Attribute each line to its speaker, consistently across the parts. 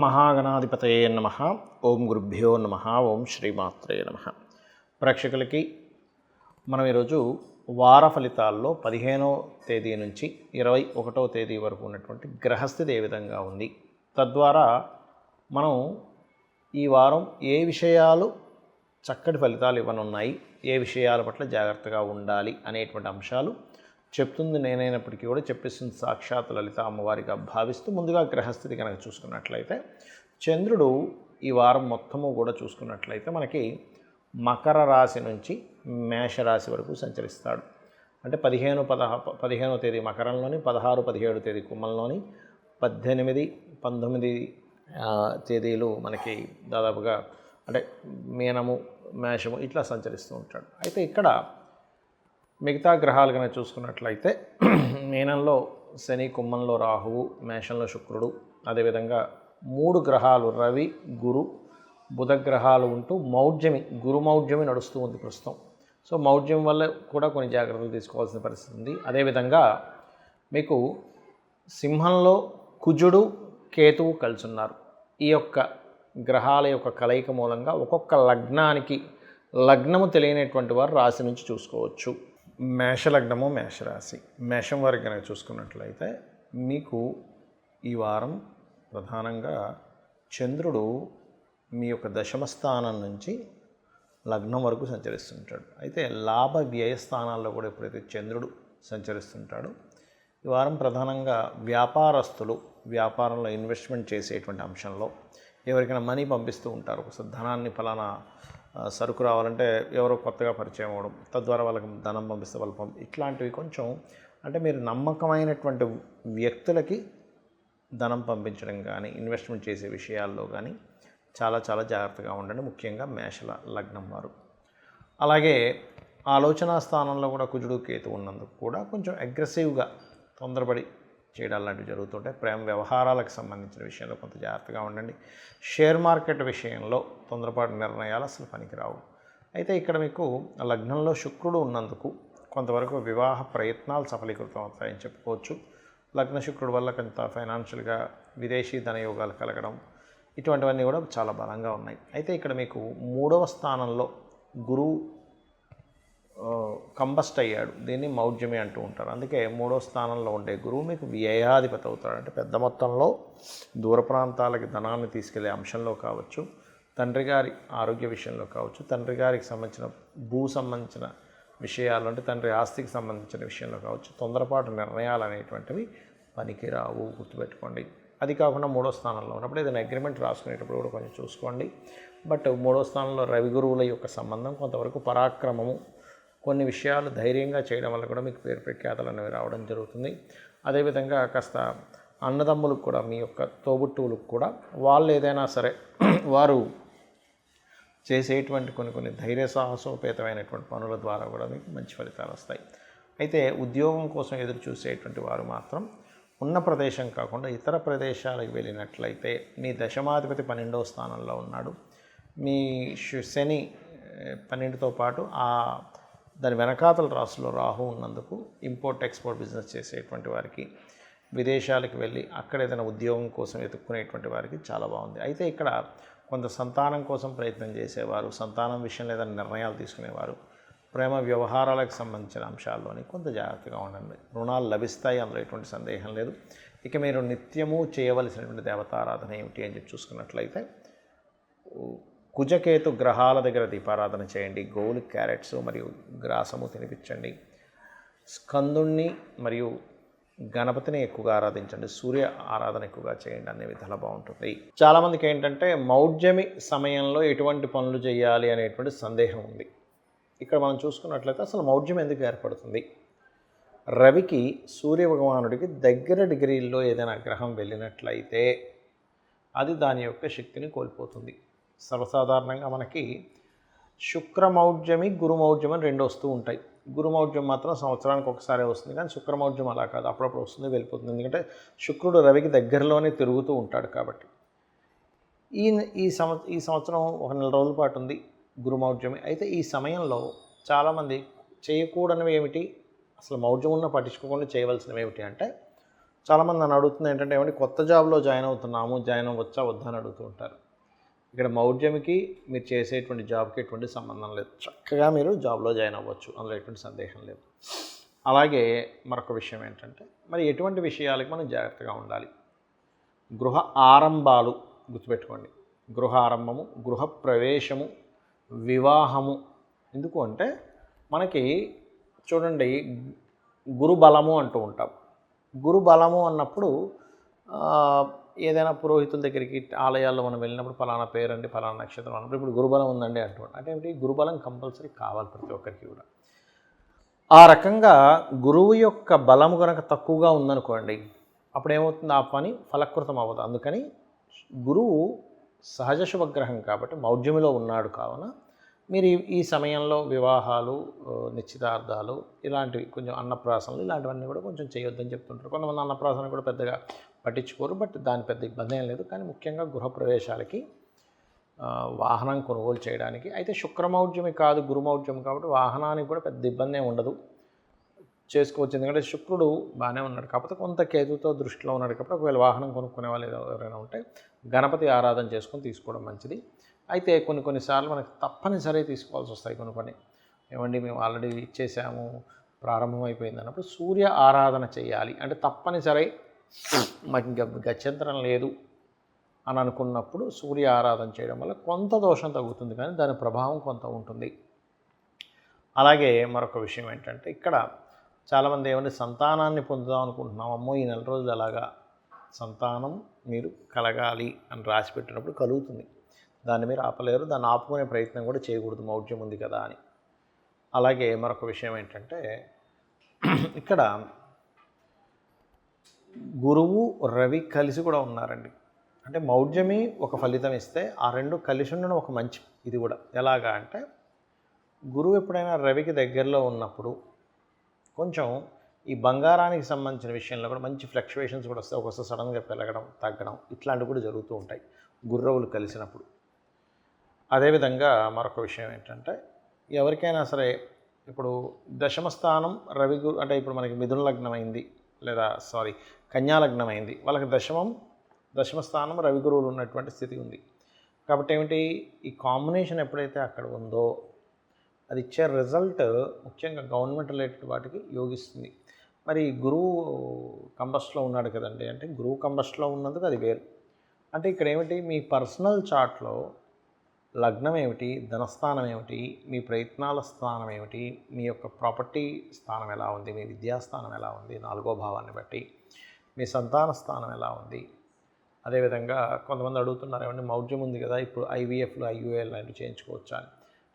Speaker 1: మహాగణాధిపతయే నమః. ఓం గురుభ్యో నమః. ఓం శ్రీమాత్రే నమః. ప్రేక్షకులకి మనం ఈరోజు వార ఫలితాల్లో 15వ తేదీ నుంచి 21వ తేదీ వరకు ఉన్నటువంటి గ్రహస్థితి ఏ విధంగా ఉంది, తద్వారా మనం ఈ వారం ఏ విషయాలు చక్కటి ఫలితాలు ఇవ్వనున్నాయి, ఏ విషయాల పట్ల జాగ్రత్తగా ఉండాలి అనేటువంటి అంశాలు చెప్తుంది నేనైనప్పటికీ కూడా చెప్పేస్తుంది సాక్షాత్ లలిత అమ్మవారిగా భావిస్తూ, ముందుగా గ్రహస్థితి కనుక చూసుకున్నట్లయితే చంద్రుడు ఈ వారం మొత్తము కూడా చూసుకున్నట్లయితే మనకి మకర రాశి నుంచి మేషరాశి వరకు సంచరిస్తాడు. అంటే 15వ తేదీ మకరంలోని, 16, 17 తేదీ కుంభంలోని, 18, 19 తేదీలు మనకి దాదాపుగా అంటే మీనము, మేషము ఇట్లా సంచరిస్తూ ఉంటాడు. అయితే ఇక్కడ మిగతా గ్రహాలు కనుక చూసుకున్నట్లయితే మీనంలో శని, కుంభంలో రాహువు, మేషంలో శుక్రుడు, అదేవిధంగా 3 గ్రహాలు రవి, గురు, బుధ గ్రహాలు ఉంటూ గురు మౌఢ్యమి నడుస్తూ ఉంది ప్రస్తుతం. సో మౌఢ్యం వల్ల కూడా కొన్ని జాగ్రత్తలు తీసుకోవాల్సిన పరిస్థితి ఉంది. అదేవిధంగా మీకు సింహంలో కుజుడు, కేతువు కలిసి ఉన్నారు. ఈ యొక్క గ్రహాల యొక్క కలయిక మూలంగా ఒక్కొక్క లగ్నము తెలియనటువంటి వారు రాశి నుంచి చూసుకోవచ్చు. మేషలగ్నము, మేషరాశి, మేషం వారికి కనుక చూసుకున్నట్లయితే మీకు ఈ వారం ప్రధానంగా చంద్రుడు మీ యొక్క దశమ స్థానం నుంచి లగ్నం వరకు సంచరిస్తుంటాడు. అయితే లాభ వ్యయ స్థానాల్లో కూడా ఎప్పుడైతే చంద్రుడు సంచరిస్తుంటాడో ఈ వారం ప్రధానంగా వ్యాపారస్తులు వ్యాపారంలో ఇన్వెస్ట్మెంట్ చేసేటువంటి అంశంలో ఎవరికైనా మనీ పంపిస్తూ ఉంటారు. ఒకసారి ధనాన్ని ఫలానా సరుకు రావాలంటే ఎవరో కొత్తగా పరిచయం అవ్వడం, తద్వారా వాళ్ళకి ధనం పంపిస్తే వాళ్ళు ఇట్లాంటివి కొంచెం అంటే మీరు నమ్మకమైనటువంటి వ్యక్తులకి ధనం పంపించడం కానీ, ఇన్వెస్ట్మెంట్ చేసే విషయాల్లో కానీ చాలా చాలా జాగ్రత్తగా ఉండండి, ముఖ్యంగా మేషల లగ్నం వారు. అలాగే ఆలోచన స్థానంలో కూడా కుజుడు, కేతు ఉన్నందుకు కూడా కొంచెం అగ్రెసివ్గా తొందరపడి చేయడాలు లాంటివి జరుగుతుంటాయి. ప్రేమ వ్యవహారాలకు సంబంధించిన విషయంలో కొంత జాగ్రత్తగా ఉండండి. షేర్ మార్కెట్ విషయంలో తొందరపాటు నిర్ణయాలు అసలు పనికిరావు. అయితే ఇక్కడ మీకు లగ్నంలో శుక్రుడు ఉన్నందుకు కొంతవరకు వివాహ ప్రయత్నాలు సఫలీకృతం అవుతాయని చెప్పుకోవచ్చు. లగ్న శుక్రుడు వల్ల కొంత ఫైనాన్షియల్గా విదేశీ ధనయోగాలు కలగడం ఇటువంటివన్నీ కూడా చాలా బలంగా ఉన్నాయి. అయితే ఇక్కడ మీకు 3వ స్థానంలో గురువు కంబస్ట్ అయ్యాడు. దీన్ని మౌఢ్యమి అంటూ ఉంటారు. అందుకే 3వ స్థానంలో ఉండే గురువు మీకు వ్యయాధిపతి అవుతాడు. అంటే పెద్ద మొత్తంలో దూర ప్రాంతాలకి ధనాన్ని తీసుకెళ్లే అంశంలో కావచ్చు, తండ్రి గారి ఆరోగ్య విషయంలో కావచ్చు, తండ్రి గారికి సంబంధించిన సంబంధించిన విషయాలు అంటే తండ్రి ఆస్తికి సంబంధించిన విషయంలో కావచ్చు, తొందరపాటు నిర్ణయాలు అనేటువంటివి పనికిరావు, గుర్తుపెట్టుకోండి. అది కాకుండా 3వ స్థానంలో ఉన్నప్పుడు ఏదైనా అగ్రిమెంట్ రాసుకునేటప్పుడు కూడా కొంచెం చూసుకోండి. బట్ 3వ స్థానంలో రవి గురువుల యొక్క సంబంధం కొంతవరకు పరాక్రమము, కొన్ని విషయాలు ధైర్యంగా చేయడం వల్ల కూడా మీకు పేరు ప్రఖ్యాతలు అనేవి రావడం జరుగుతుంది. అదేవిధంగా కాస్త అన్నదమ్ములకు కూడా, మీ యొక్క తోబుట్టువులకు కూడా వాళ్ళు ఏదైనా సరే వారు చేసేటువంటి కొన్ని ధైర్య సాహసోపేతమైనటువంటి పనుల ద్వారా కూడా మీకు మంచి ఫలితాలు వస్తాయి. అయితే ఉద్యోగం కోసం ఎదురు చూసేటువంటి వారు మాత్రం ఉన్న ప్రదేశం కాకుండా ఇతర ప్రదేశాలకు వెళ్ళినట్లయితే, మీ దశమాధిపతి 12వ స్థానంలో ఉన్నాడు. మీ శని 12తో పాటు దాని వెనకాతల రాశిలో రాహు ఉన్నందుకు ఇంపోర్ట్ ఎక్స్పోర్ట్ బిజినెస్ చేసేటువంటి వారికి, విదేశాలకు వెళ్ళి అక్కడ ఏదైనా ఉద్యోగం కోసం ఎత్తుక్కునేటువంటి వారికి చాలా బాగుంది. అయితే ఇక్కడ కొంత సంతానం కోసం ప్రయత్నం చేసేవారు, సంతానం విషయంలో ఏదైనా నిర్ణయాలు తీసుకునేవారు, ప్రేమ వ్యవహారాలకు సంబంధించిన అంశాల్లోని కొంత జాగ్రత్తగా ఉండండి. రుణాలు లభిస్తాయి, అందులో ఎటువంటి సందేహం లేదు. ఇక మీరు నిత్యము చేయవలసినటువంటి దేవతారాధన ఏమిటి అని చెప్పి చూసుకున్నట్లయితే కుజకేతు గ్రహాల దగ్గర దీపారాధన చేయండి. గోవులు క్యారెట్స్ మరియు గ్రాసము తినిపించండి. స్కందుణ్ణి మరియు గణపతిని ఎక్కువగా ఆరాధించండి. సూర్య ఆరాధన ఎక్కువగా చేయండి. అనే విధాలు బాగుంటుంది. చాలామందికి ఏంటంటే మౌఢ్యమి సమయంలో ఎటువంటి పనులు చేయాలి అనేటువంటి సందేహం ఉంది. ఇక్కడ మనం చూసుకున్నట్లయితే అసలు మౌఢ్యం ఎందుకు ఏర్పడుతుంది? రవికి, సూర్య భగవానుడికి దగ్గర డిగ్రీల్లో ఏదైనా గ్రహం వెళ్ళినట్లయితే అది దాని యొక్క శక్తిని కోల్పోతుంది. సర్వసాధారణంగా మనకి శుక్రమౌఢ్యమి, గురుమౌఢ్యం అని 2 వస్తూ ఉంటాయి. గురుమౌఢ్యం మాత్రం సంవత్సరానికి ఒకసారి వస్తుంది, కానీ శుక్రమౌఢ్యం అలా కాదు, అప్పుడప్పుడు వస్తుంది, వెళ్ళిపోతుంది. ఎందుకంటే శుక్రుడు రవికి దగ్గరలోనే తిరుగుతూ ఉంటాడు కాబట్టి. ఈ సంవత్సరం 1 నెల రోజుల పాటు ఉంది గురుమౌఢ్యమి. అయితే ఈ సమయంలో చాలామంది చేయకూడనివి ఏమిటి, అసలు మౌఢ్యం ఉన్న పట్టించుకోకుండా చేయవలసినవి ఏమిటి అంటే చాలామంది నన్ను అడుగుతుంది ఏంటంటే ఏమంటే కొత్త జాబ్లో జాయిన్ అవుతున్నాము, జాయిన్ అవ్వచ్చా వద్దా అని అడుగుతూ ఉంటారు. ఇక్కడ మౌఢ్యంకి మీరు చేసేటువంటి జాబ్కి ఎటువంటి సంబంధం లేదు. చక్కగా మీరు జాబ్లో జాయిన్ అవ్వచ్చు, అందులో ఎటువంటి సందేహం లేదు. అలాగే మరొక విషయం ఏంటంటే మరి ఎటువంటి విషయాలకి మనం జాగ్రత్తగా ఉండాలి. గృహ ఆరంభాలు గుర్తుపెట్టుకోండి. గృహ ఆరంభము, గృహ ప్రవేశము, వివాహము. ఎందుకు అంటే మనకి చూడండి గురుబలము అంటూ ఉంటాం. గురుబలము అన్నప్పుడు ఏదైనా పురోహితుల దగ్గరికి ఆలయాల్లో మనం వెళ్ళినప్పుడు ఫలానా పేరండి, ఫలానా నక్షత్రం అన్నప్పుడు ఇప్పుడు గురుబలం ఉందండి అంటున్నాడు. అంటే ఏమిటి? గురుబలం కంపల్సరీ కావాలి ప్రతి ఒక్కరికి కూడా. ఆ రకంగా గురువు యొక్క బలము కనుక తక్కువగా ఉందనుకోండి, అప్పుడు ఏమవుతుంది? ఆ పని ఫలకృతం అవ్వదు. అందుకని గురువు సహజ శుభగ్రహం కాబట్టి మౌఢ్యమిలో ఉన్నాడు కావున మీరు ఈ సమయంలో వివాహాలు, నిశ్చితార్థాలు, ఇలాంటివి కొంచెం అన్నప్రాసనలు ఇలాంటివన్నీ కూడా కొంచెం చేయొద్దని చెప్తుంటారు. కొంతమంది అన్నప్రాసన కూడా పెద్దగా పట్టించుకోరు, బట్ దాని పెద్ద ఇబ్బంది ఏం లేదు. కానీ ముఖ్యంగా గృహప్రవేశాలకి, వాహనం కొనుగోలు చేయడానికి అయితే శుక్రమౌఢ్యమి కాదు గురుమౌఢ్యం కాబట్టి వాహనానికి కూడా పెద్ద ఇబ్బంది ఏమి ఉండదు, చేసుకోవచ్చు. ఎందుకంటే శుక్రుడు బాగానే ఉన్నాడు, కాకపోతే కొంత కేతుతో దృష్టిలో ఉన్నాడు కాబట్టి ఒకవేళ వాహనం కొనుక్కునే వాళ్ళు ఎవరైనా ఉంటే గణపతి ఆరాధన చేసుకొని తీసుకోవడం మంచిది. అయితే కొన్నిసార్లు మనకు తప్పనిసరి తీసుకోవాల్సి వస్తాయి. కొన్ని ఏమండి మేము ఆల్రెడీ ఇచ్చేసాము, ప్రారంభం అయిపోయింది అన్నప్పుడు సూర్య ఆరాధన చేయాలి. అంటే తప్పనిసరి మాకు ఇంకా గత్యంతరం లేదు అని అనుకున్నప్పుడు సూర్య ఆరాధన చేయడం వల్ల కొంత దోషం తగ్గుతుంది, కానీ దాని ప్రభావం కొంత ఉంటుంది. అలాగే మరొక విషయం ఏంటంటే ఇక్కడ చాలామంది ఏమంటే సంతానాన్ని పొందుదాం అనుకుంటున్నాం, అమ్మో ఈ నెల రోజులు అలాగా సంతానం మీరు కలగాలి అని రాసి పెట్టినప్పుడు కలుగుతుంది. దాన్ని మీరు ఆపలేరు, దాన్ని ఆపుకునే ప్రయత్నం కూడా చేయకూడదు, మౌఢ్యం ఉంది కదా అని. అలాగే మరొక విషయం ఏంటంటే ఇక్కడ గురువు రవి కలిసి కూడా ఉన్నారండి. అంటే మౌఢ్యమి ఒక ఫలితం ఇస్తే ఆ రెండు కలిసి ఉండడం ఒక మంచి ఇది కూడా. ఎలాగా అంటే గురువు ఎప్పుడైనా రవికి దగ్గరలో ఉన్నప్పుడు కొంచెం ఈ బంగారానికి సంబంధించిన విషయంలో కూడా మంచి ఫ్లక్చువేషన్స్ కూడా వస్తాయి. ఒక్కోసారి సడన్గా పెరగడం, తగ్గడం ఇట్లాంటివి కూడా జరుగుతూ ఉంటాయి గుర్రవులు కలిసినప్పుడు. అదేవిధంగా మరొక విషయం ఏంటంటే ఎవరికైనా సరే ఇప్పుడు దశమస్థానం రవి అంటే ఇప్పుడు మనకి మిథున లగ్నం అయింది, లేదా కన్యా లగ్నం అయింది, వాళ్ళకి దశమస్థానం రవి గురువులు ఉన్నటువంటి స్థితి ఉంది. కాబట్టి ఏమిటి, ఈ కాంబినేషన్ ఎప్పుడైతే అక్కడ ఉందో అది ఇచ్చే రిజల్ట్ ముఖ్యంగా గవర్నమెంట్ రిలేటెడ్ వాటికి యోగిస్తుంది. మరి గురువు కంబస్ట్లో ఉన్నాడు కదండి, అంటే గురువు కంబస్ట్లో ఉన్నందుకు అది వేరు. అంటే ఇక్కడ ఏమిటి, మీ పర్సనల్ చార్ట్లో లగ్నం ఏమిటి, ధనస్థానం ఏమిటి, మీ ప్రయత్నాల స్థానం ఏమిటి, మీ యొక్క ప్రాపర్టీ స్థానం ఎలా ఉంది, మీ విద్యాస్థానం ఎలా ఉంది, 4వ భావాన్ని బట్టి మీ సంతాన స్థానం ఎలా ఉంది. అదేవిధంగా కొంతమంది అడుగుతున్నారు ఏమంటే మౌఢ్యం ఉంది కదా, ఇప్పుడు ఐవీఎఫ్లు ఐయుఏ లాంటివి చేయించుకోవచ్చా అని.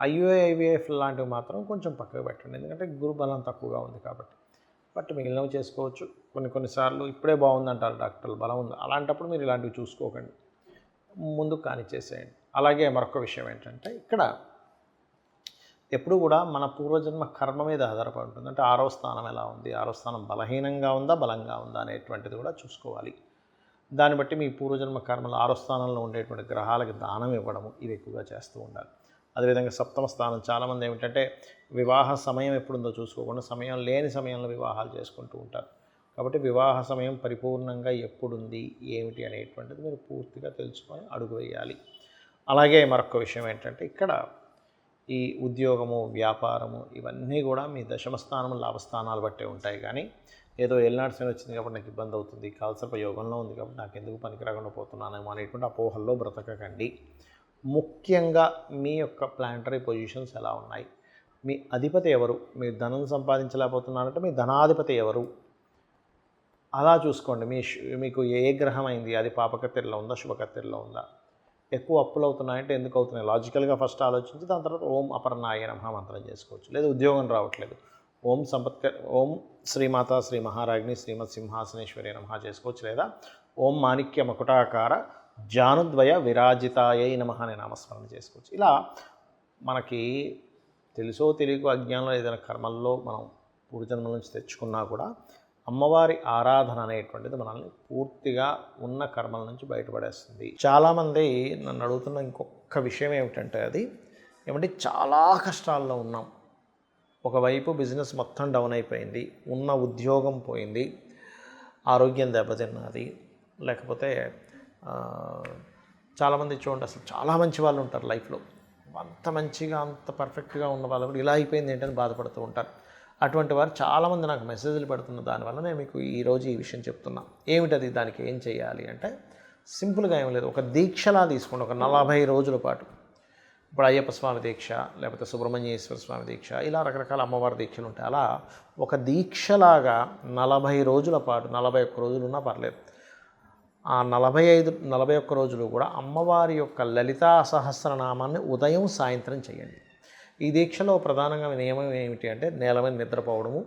Speaker 1: ఐవీఎఫ్ లాంటివి మాత్రం కొంచెం పక్కకు పెట్టండి, ఎందుకంటే గురు బలం తక్కువగా ఉంది కాబట్టి. బట్ మిగిలినవి చేసుకోవచ్చు. కొన్నిసార్లు ఇప్పుడే బాగుందంటారు డాక్టర్లు, బలం ఉంది, అలాంటప్పుడు మీరు ఇలాంటివి చూసుకోకండి, ముందుకు కానిచ్చేసేయండి. అలాగే మరొక విషయం ఏంటంటే ఇక్కడ ఎప్పుడు కూడా మన పూర్వజన్మ కర్మ మీద ఆధారపడి ఉంటుంది. అంటే 6వ స్థానం ఎలా ఉంది, 6వ స్థానం బలహీనంగా ఉందా బలంగా ఉందా అనేటువంటిది కూడా చూసుకోవాలి. దాన్ని బట్టి మీ పూర్వజన్మ కర్మలు 6వ స్థానంలో ఉండేటువంటి గ్రహాలకు దానం ఇవ్వడము ఇవి ఎక్కువగా చేస్తూ ఉండాలి. అదేవిధంగా 7వ స్థానం చాలామంది ఏమిటంటే వివాహ సమయం ఎప్పుడుందో చూసుకోకుండా సమయం లేని సమయంలో వివాహాలు చేసుకుంటూ ఉంటారు. కాబట్టి వివాహ సమయం పరిపూర్ణంగా ఎప్పుడుంది ఏమిటి అనేటువంటిది మీరు పూర్తిగా తెలుసుకొని అడుగు వేయాలి. అలాగే మరొక విషయం ఏంటంటే ఇక్కడ ఈ ఉద్యోగము, వ్యాపారము ఇవన్నీ కూడా మీ దశమస్థానము లాభస్థానాలు బట్టే ఉంటాయి. కానీ ఏదో ఏలినాటి శని వచ్చింది కాబట్టి నాకు ఇబ్బంది అవుతుంది, కాలసర్ప యోగంలో ఉంది కాబట్టి నాకు ఎందుకు పనికిరాకుండా పోతున్నానేమో అనేటువంటి అపోహల్లో బ్రతకకండి. ముఖ్యంగా మీ యొక్క ప్లానటరీ పొజిషన్స్ ఎలా ఉన్నాయి, మీ అధిపతి ఎవరు, మీరు ధనం సంపాదించలేకపోతున్నారంటే మీ ధనాధిపతి ఎవరు అలా చూసుకోండి. మీకు ఏ గ్రహం అయింది, అది పాపకత్తెరలో ఉందా శుభకత్తెరలో ఉందా, ఎక్కువ అప్పులు అవుతున్నాయంటే ఎందుకు అవుతున్నాయి లాజికల్గా ఫస్ట్ ఆలోచించి దాని తర్వాత ఓం అపర్ణాయ నమః మంత్రం చేసుకోవచ్చు. లేదా ఉద్యోగం రావట్లేదు, ఓం శ్రీమాత శ్రీ మహారాజ్ని శ్రీమత్ సింహాసనేశ్వరి నమః చేసుకోవచ్చు. లేదా ఓం మాణిక్య మకుటాకార జానుద్వయ విరాజితాయై నమః అనే నామస్మరణ చేసుకోవచ్చు. ఇలా మనకి తెలుసో తెలియకో అజ్ఞానంలో ఏదైనా కర్మల్లో మనం పూర్వజన్మల నుంచి తెచ్చుకున్నా కూడా అమ్మవారి ఆరాధన అనేటువంటిది మనల్ని పూర్తిగా ఉన్న కర్మల నుంచి బయటపడేస్తుంది. చాలామంది నన్ను అడుగుతున్న ఇంకొక విషయం ఏమిటంటే అది ఏమంటే చాలా కష్టాల్లో ఉన్నాం, ఒకవైపు బిజినెస్ మొత్తం డౌన్ అయిపోయింది, ఉన్న ఉద్యోగం పోయింది, ఆరోగ్యం దెబ్బతిన్నది, లేకపోతే ఆ, చాలామంది చూడండి అసలు చాలా మంచి వాళ్ళు ఉంటారు లైఫ్లో, అంత మంచిగా అంత పర్ఫెక్ట్గా ఉన్న వాళ్ళు కూడా ఇలా అయిపోయింది ఏంటని బాధపడుతూ ఉంటారు. అటువంటి వారు చాలామంది నాకు మెసేజ్లు పెడుతున్న దానివల్ల నేను మీకు ఈరోజు ఈ విషయం చెప్తున్నా. ఏమిటది, దానికి ఏం చేయాలి అంటే సింపుల్గా ఏం లేదు, ఒక దీక్షలా తీసుకోండి. ఒక 40 రోజుల పాటు, ఇప్పుడు అయ్యప్ప స్వామి దీక్ష, లేకపోతే సుబ్రహ్మణ్యేశ్వర స్వామి దీక్ష, ఇలా రకరకాల అమ్మవారి దీక్షలు ఉంటాయి. అలా ఒక దీక్షలాగా 40 రోజుల పాటు, 41 రోజులు ఉన్నా పర్లేదు, ఆ 41 రోజులు కూడా అమ్మవారి యొక్క లలితా సహస్రనామాన్ని ఉదయం సాయంత్రం చేయండి. ఈ దీక్షలో ప్రధానంగా నియమం ఏమిటి అంటే నేల మీద నిద్రపోవడము,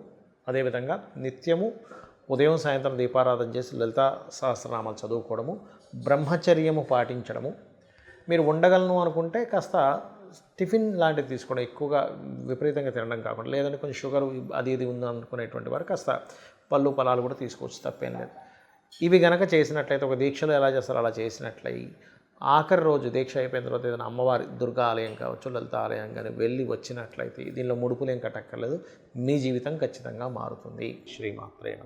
Speaker 1: అదేవిధంగా నిత్యము ఉదయం సాయంత్రం దీపారాధన చేసి లలితా సహస్రనామాలు చదువుకోవడము, బ్రహ్మచర్యము పాటించడము. మీరు ఉండగలను అనుకుంటే కాస్త టిఫిన్ లాంటివి తీసుకోవడం, ఎక్కువగా విపరీతంగా తినడం కాకుండా, లేదంటే కొంచెం షుగర్ అది ఇది ఉంది అనుకునేటువంటి వారు కాస్త పళ్ళు ఫలాలు కూడా తీసుకోవచ్చు, తప్పేం లేదు. ఇవి గనక చేసినట్లయితే, ఒక దీక్షలో ఎలా చేస్తారో అలా చేసినట్లయి ఆఖరి రోజు దీక్ష అయిపోయిన తర్వాత ఏదైనా అమ్మవారి దుర్గా ఆలయం కావచ్చు, లలిత ఆలయం కానీ వెళ్ళి వచ్చినట్లయితే, దీనిలో ముడుపులేం కట్టక్కర్లేదు, మీ జీవితం ఖచ్చితంగా మారుతుంది. శ్రీమాత్రే నమః.